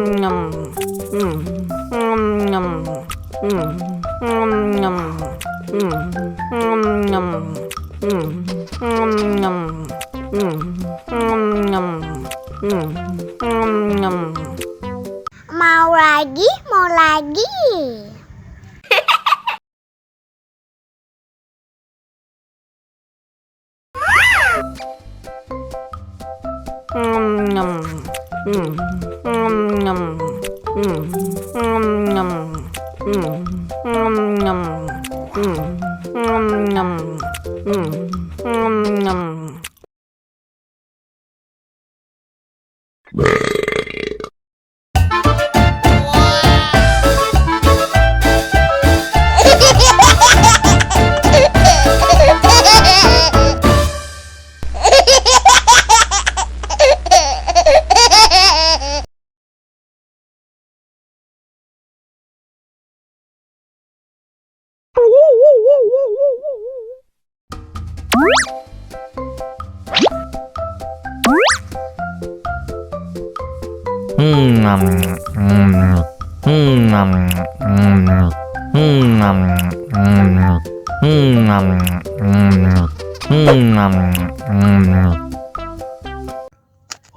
Mau lagi, mau lagi.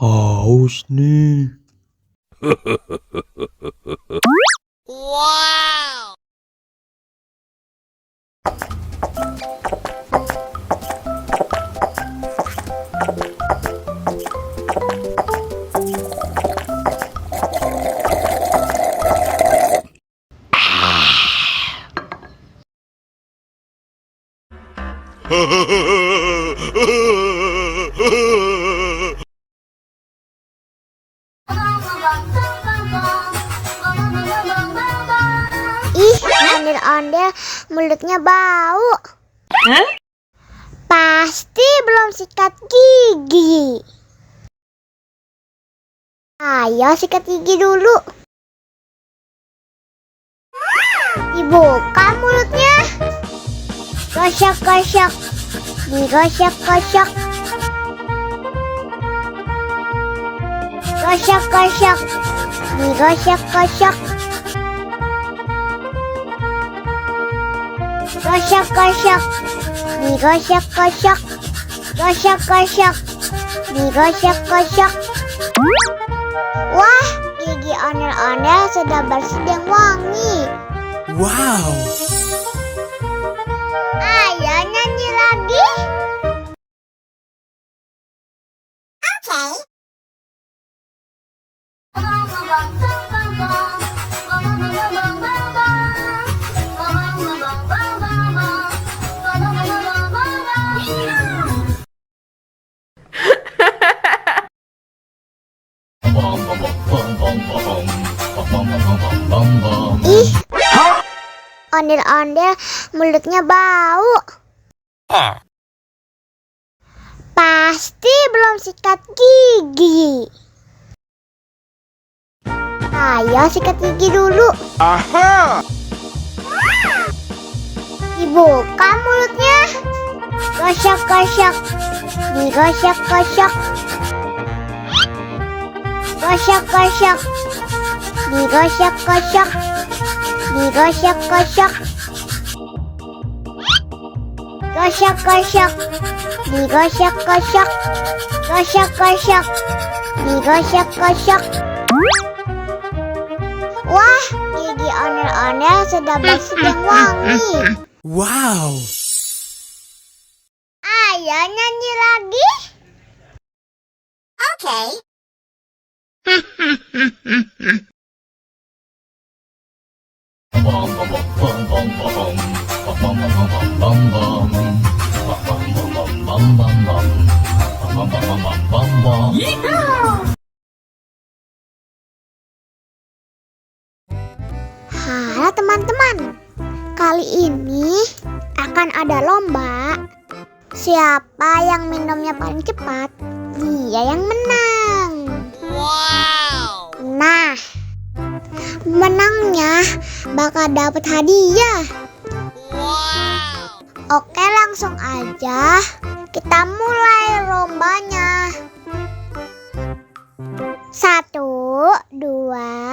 Haus nih. Wow. Ih, ondel-ondel mulutnya bau. Pasti belum sikat gigi. Ayo sikat gigi dulu. Dibuka mulutnya. Gosok-gosok. Digosok-gosok. Gosok-gosok. Digosok-gosok. Gosok-gosok. Digosok-gosok. Gosok-gosok. Digosok-gosok. Wah, gigi ondel-ondel sudah bersih dan wangi. Wow. Ayo nyanyi lagi. Oke. Ih, ondel-ondel mulutnya bau. Pasti belum sikat gigi. Ayo sikat gigi dulu. Aha. Dibuka mulutnya. Gosok-gosok. Digosok-gosok. Gosok-gosok. Digosok-gosok. Digosok-gosok. Gosok-gosok. Digosok-gosok. Gosok-gosok. Digosok-gosok. Wah, gigi ondel-ondel sudah bersih dan wangi. Wow. Ayo nyanyi lagi. Oke. Halo teman-teman, kali ini akan ada lomba. Siapa yang minumnya paling cepat, dia yang menang. Wow. Nah, menangnya bakal dapat hadiah. Wow. Oke, langsung aja kita mulai lombanya. 1, 2,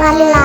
Lari